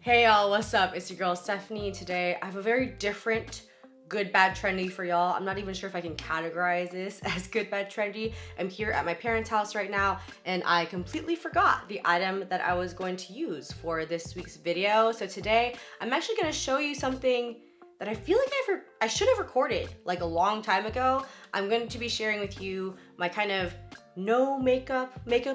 Hey y'all, what's up? It's your girl Stephanie. Today I have a very different good, bad, trendy for y'all. I'm not even sure if I can categorize this as good, bad, trendy. I'm here at my parents' house right now and I completely forgot the item that I was going to use for this week's video. So today I'm actually gonna show you something that I feel like I should have recorded like a long time ago. I'm going to be sharing with you my kind of no makeup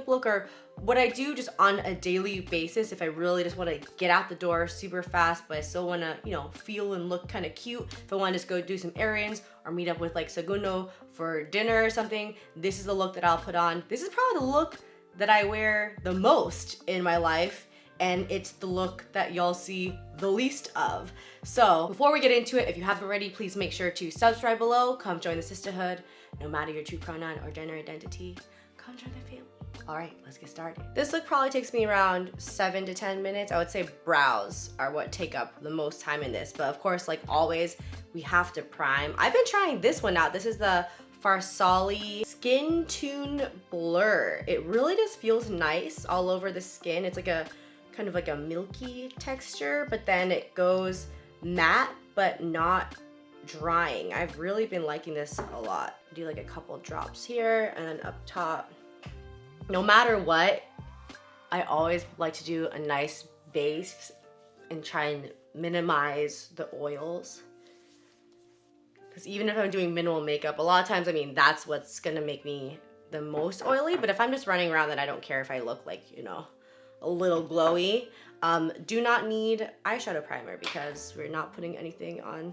look, or what I do just on a daily basis if I really just want to get out the door super fast, but I still want to, feel and look kind of cute. If I want to just go do some errands or meet up with like Segundo for dinner or something, this is the look that I'll put on. This is probably the look that I wear the most in my life, and it's the look that y'all see the least of. So before we get into it, if you haven't already, please make sure to subscribe below. Come join the sisterhood. No matter your true pronoun or gender identity, come join the family. All right, let's get started. This look probably takes me around 7 to 10 minutes. I would say brows are what take up the most time in this, but of course, like always, we have to prime. I've been trying this one out. This is the Farsali Skin Tune Blur. It really just feels nice all over the skin. It's like a kind of like a milky texture, but then it goes matte, but not drying. I've really been liking this a lot. Do like a couple drops here and then up top. No matter what, I always like to do a nice base and try and minimize the oils. Because even if I'm doing minimal makeup, a lot of times, that's what's gonna make me the most oily. But if I'm just running around, then I don't care if I look like, a little glowy. Do not need eyeshadow primer because we're not putting anything on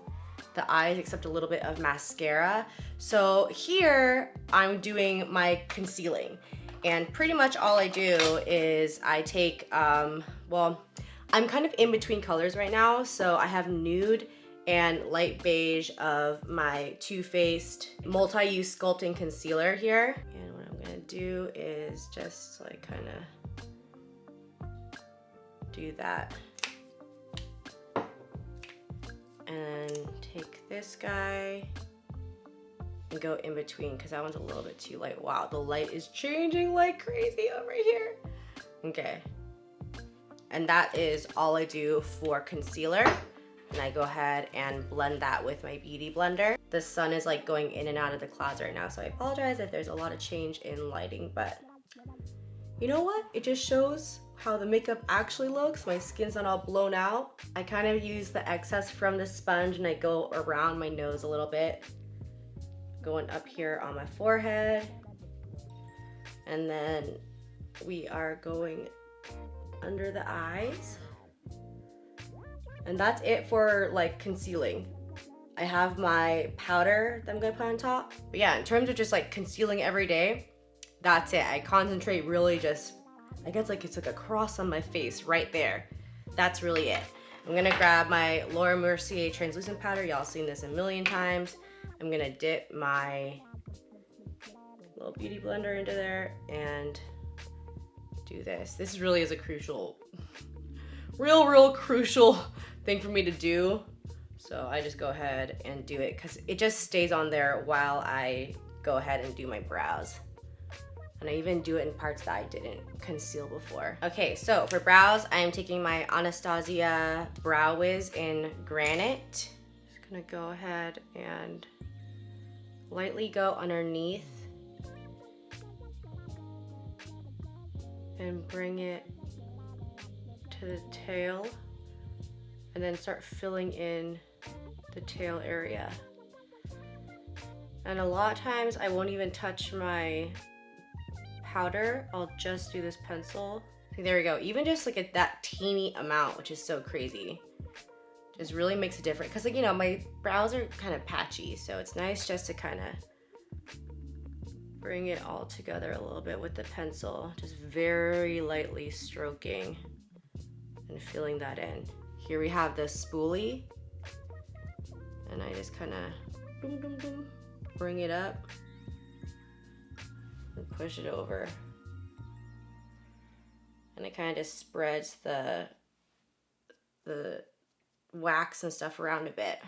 the eyes except a little bit of mascara. So here I'm doing my concealing, and pretty much all I do is I take, well, I'm kind of in between colors right now. So I have nude and light beige of my Too Faced multi-use sculpting concealer here. And what I'm gonna do is just like kind of do that. And take this guy and go in between because that one's a little bit too light. Wow, the light is changing like crazy over here. Okay. And that is all I do for concealer. And I go ahead and blend that with my beauty blender. The sun is like going in and out of the clouds right now, so I apologize if there's a lot of change in lighting, but you know what? It just shows how the makeup actually looks. My skin's not all blown out. I kind of use the excess from the sponge and I go around my nose a little bit, going up here on my forehead. And then we are going under the eyes. And that's it for like concealing. I have my powder that I'm gonna put on top. But yeah, in terms of just like concealing every day, that's it. I concentrate really just, I guess like it's like a cross on my face right there. That's really it. I'm gonna grab my Laura Mercier translucent powder. Y'all seen this a million times. I'm gonna dip my little beauty blender into there and do this. This really is a crucial, real crucial thing for me to do. So I just go ahead and do it because it just stays on there while I go ahead and do my brows. And I even do it in parts that I didn't conceal before. Okay, so for brows, I am taking my Anastasia Brow Wiz in Granite. Just gonna go ahead and lightly go underneath and bring it to the tail, and then start filling in the tail area. And a lot of times I won't even touch my powder. I'll just do this pencil. See, there we go. Even just like that teeny amount, which is so crazy, just really makes a difference. Because like, my brows are kind of patchy, so it's nice just to kind of bring it all together a little bit with the pencil, just very lightly stroking and filling that in. Here we have the spoolie, and I just kind of bring it up and push it over, and it kind of just spreads the wax and stuff around a bit.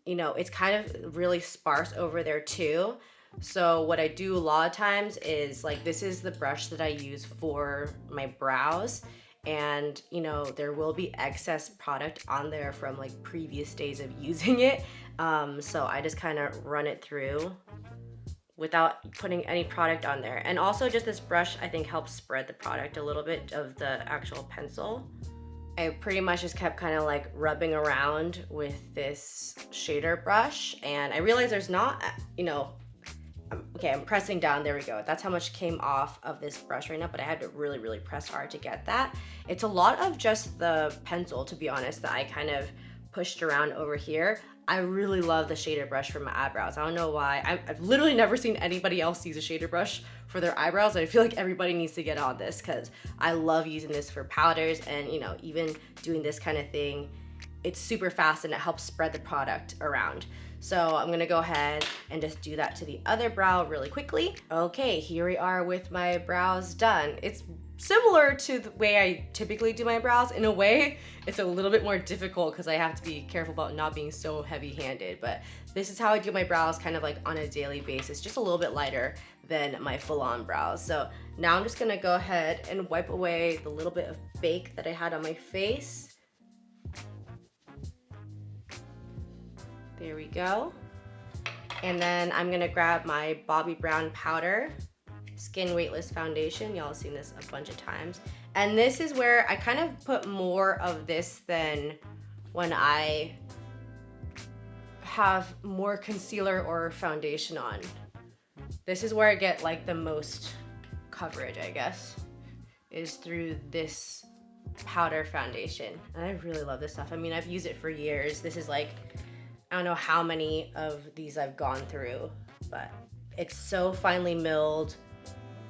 It's kind of really sparse over there too, So what I do a lot of times is, like, this is the brush that I use for my brows, and you know, there will be excess product on there from like previous days of using it. So I just kind of run it through without putting any product on there. And also just this brush I think helps spread the product a little bit of the actual pencil. I pretty much just kept kind of like rubbing around with this shader brush, and I realized there's not, you know, okay, I'm pressing down, there we go. That's how much came off of this brush right now, but I had to really press hard to get that. It's a lot of just the pencil, to be honest, that I kind of pushed around over here. I really love the shader brush for my eyebrows. I don't know why. I've literally never seen anybody else use a shader brush for their eyebrows. I feel like everybody needs to get on this because I love using this for powders, and you know, even doing this kind of thing, it's super fast and it helps spread the product around. So I'm gonna go ahead and just do that to the other brow really quickly. Okay, here we are with my brows done. It's similar to the way I typically do my brows. In a way, it's a little bit more difficult because I have to be careful about not being so heavy-handed, but this is how I do my brows kind of like on a daily basis, just a little bit lighter than my full-on brows. So now I'm just gonna go ahead and wipe away the little bit of bake that I had on my face. There we go. And then I'm gonna grab my Bobbi Brown powder Skin Weightless foundation. Y'all have seen this a bunch of times. And this is where I kind of put more of this than when I have more concealer or foundation on. This is where I get like the most coverage, I guess, is through this powder foundation. And I really love this stuff. I mean, I've used it for years. This is like, I don't know how many of these I've gone through, but it's so finely milled.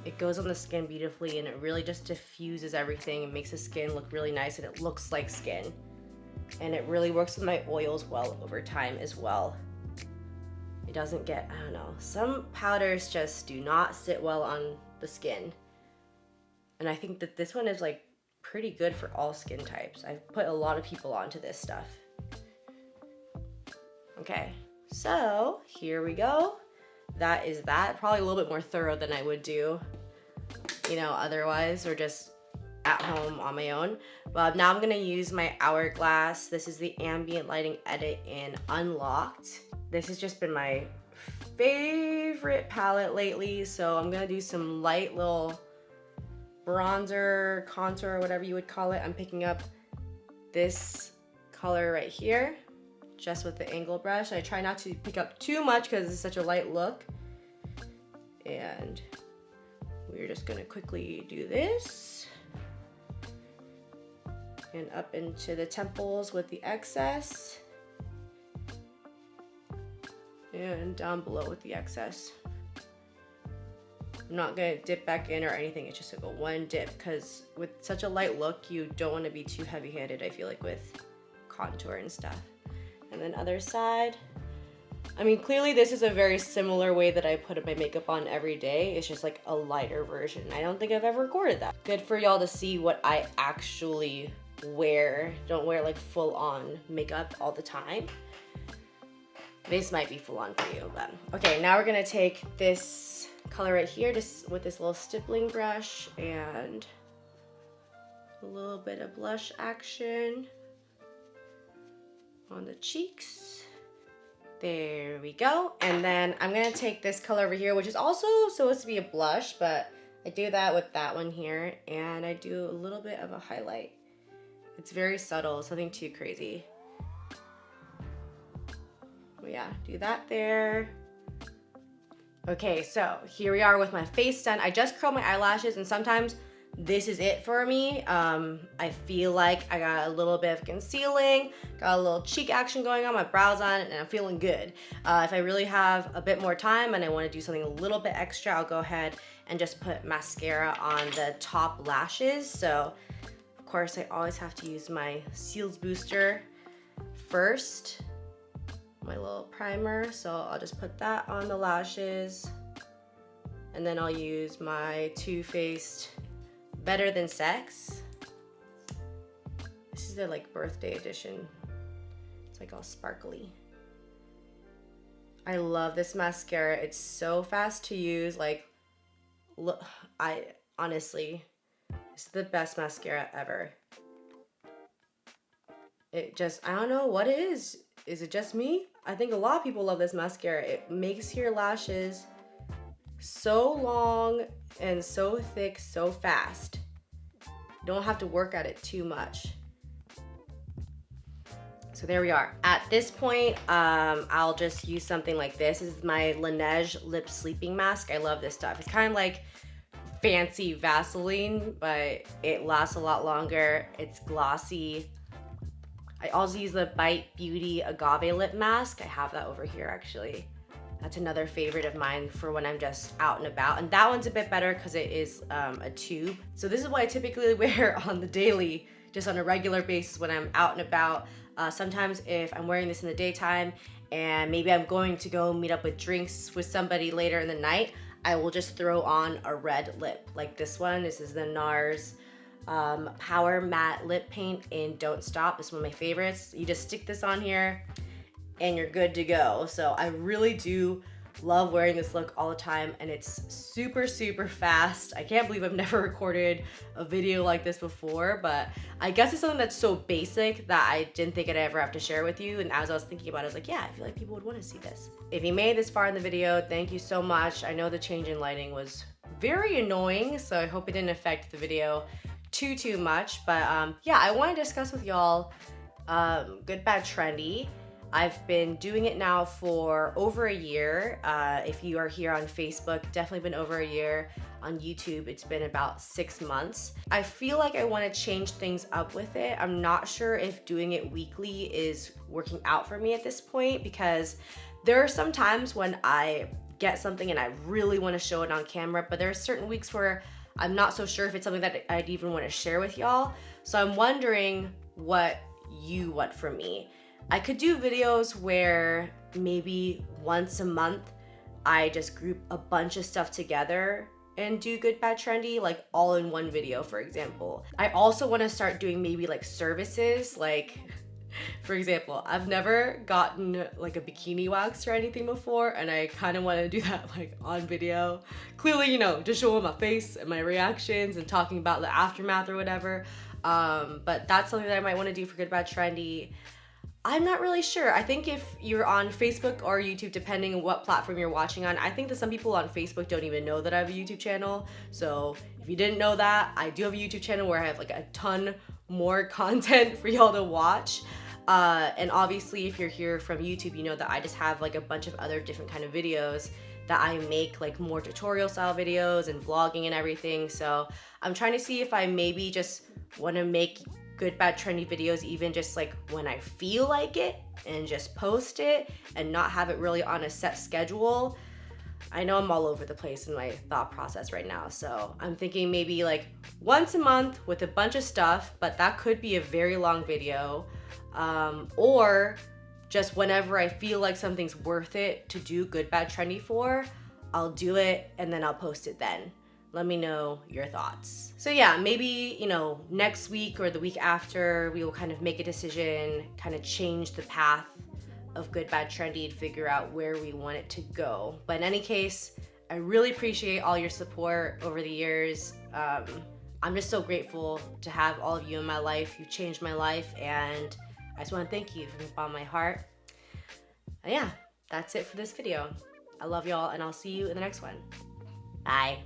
It goes on the skin beautifully, and it really just diffuses everything and makes the skin look really nice, and it looks like skin. And it really works with my oils well over time as well. It doesn't get, I don't know, some powders just do not sit well on the skin. And I think that this one is like pretty good for all skin types. I've put a lot of people onto this stuff. Okay, so here we go. That is that. Probably a little bit more thorough than I would do, you know, otherwise, or just at home on my own. But now I'm gonna use my Hourglass. This is the Ambient Lighting Edit in Unlocked. This has just been my favorite palette lately, so I'm gonna do some light little bronzer, contour, whatever you would call it. I'm picking up this color right here, just with the angle brush. I try not to pick up too much because it's such a light look. And we're just gonna quickly do this. And up into the temples with the excess. And down below with the excess. I'm not gonna dip back in or anything, it's just like a one dip, because with such a light look, you don't wanna be too heavy-handed, I feel like, with contour and stuff. And then other side. I mean, clearly this is a very similar way that I put my makeup on every day. It's just like a lighter version. I don't think I've ever recorded that. Good for y'all to see what I actually wear. Don't wear like full on makeup all the time. This might be full on for you, but. Okay, now we're gonna take this color right here just with this little stippling brush and a little bit of blush action on the cheeks. There we go. And then I'm gonna take this color over here, which is also supposed to be a blush, but I do that with that one here, and I do a little bit of a highlight. It's very subtle, nothing too crazy. But yeah, do that there. Okay, so here we are with my face done. I just curled my eyelashes, and sometimes this is it for me. I feel like I got a little bit of concealing, got a little cheek action going on, my brows on, and I'm feeling good. If I really have a bit more time and I want to do something a little bit extra, I'll go ahead and just put mascara on the top lashes. So, of course, I always have to use my Cils Booster first, my little primer. So I'll just put that on the lashes, and then I'll use my Too Faced Better Than Sex. This is their like birthday edition. It's like all sparkly. I love this mascara. It's so fast to use. Like, look, I honestly, It's the best mascara ever. It just, I don't know what it is. Is it just me? I think a lot of people love this mascara. It makes your lashes so long and so thick so fast. You don't have to work at it too much. So there we are. At this point, I'll just use something like this. This is my Laneige Lip Sleeping Mask. I love this stuff. It's kind of like fancy Vaseline, but it lasts a lot longer. It's glossy. I also use the Bite Beauty Agave Lip Mask. I have that over here actually. That's another favorite of mine for when I'm just out and about. And that one's a bit better because it is a tube. So this is what I typically wear on the daily, just on a regular basis when I'm out and about. Sometimes if I'm wearing this in the daytime and maybe I'm going to go meet up with drinks with somebody later in the night, I will just throw on a red lip like this one. This is the NARS Power Matte Lip Paint in Don't Stop. It's one of my favorites. You just stick this on here and you're good to go. So I really do love wearing this look all the time, and it's super, super fast. I can't believe I've never recorded a video like this before, but I guess it's something that's so basic that I didn't think I'd ever have to share with you. And as I was thinking about it, I was like, yeah, I feel like people would want to see this. If you made it this far in the video, thank you so much. I know the change in lighting was very annoying, so I hope it didn't affect the video too much. But yeah, I want to discuss with y'all Good Bad Trendy. I've been doing it now for over a year. If you are here on Facebook, definitely been over a year. On YouTube, it's been about 6 months. I feel like I want to change things up with it. I'm not sure if doing it weekly is working out for me at this point, because there are some times when I get something and I really want to show it on camera, but there are certain weeks where I'm not so sure if it's something that I'd even want to share with y'all. So I'm wondering what you want from me. I could do videos where maybe once a month I just group a bunch of stuff together and do Good Bad Trendy, like all in one video, for example. I also want to start doing maybe like services, like for example, I've never gotten like a bikini wax or anything before, and I kind of want to do that like on video. Clearly, you know, just showing my face and my reactions and talking about the aftermath or whatever. But that's something that I might want to do for Good Bad Trendy. I'm not really sure. I think if you're on Facebook or YouTube, depending on what platform you're watching on, I think that some people on Facebook don't even know that I have a YouTube channel. So if you didn't know that, I do have a YouTube channel where I have like a ton more content for y'all to watch. And obviously if you're here from YouTube, you know that I just have like a bunch of other different kind of videos that I make, like more tutorial style videos and vlogging and everything. So I'm trying to see if I maybe just want to make Good Bad Trendy videos even just like when I feel like it, and just post it and not have it really on a set schedule. I know I'm all over the place in my thought process right now, so I'm thinking maybe like once a month with a bunch of stuff, but that could be a very long video, or just whenever I feel like something's worth it to do Good Bad Trendy for, I'll do it and then I'll post it then. Let me know your thoughts. So yeah, maybe, you know, next week or the week after, we will kind of make a decision, kind of change the path of Good Bad Trendy and figure out where we want it to go. But in any case, I really appreciate all your support over the years. I'm just so grateful to have all of you in my life. You've changed my life, and I just want to thank you from the bottom of my heart. And yeah, that's it for this video. I love y'all, and I'll see you in the next one. Bye.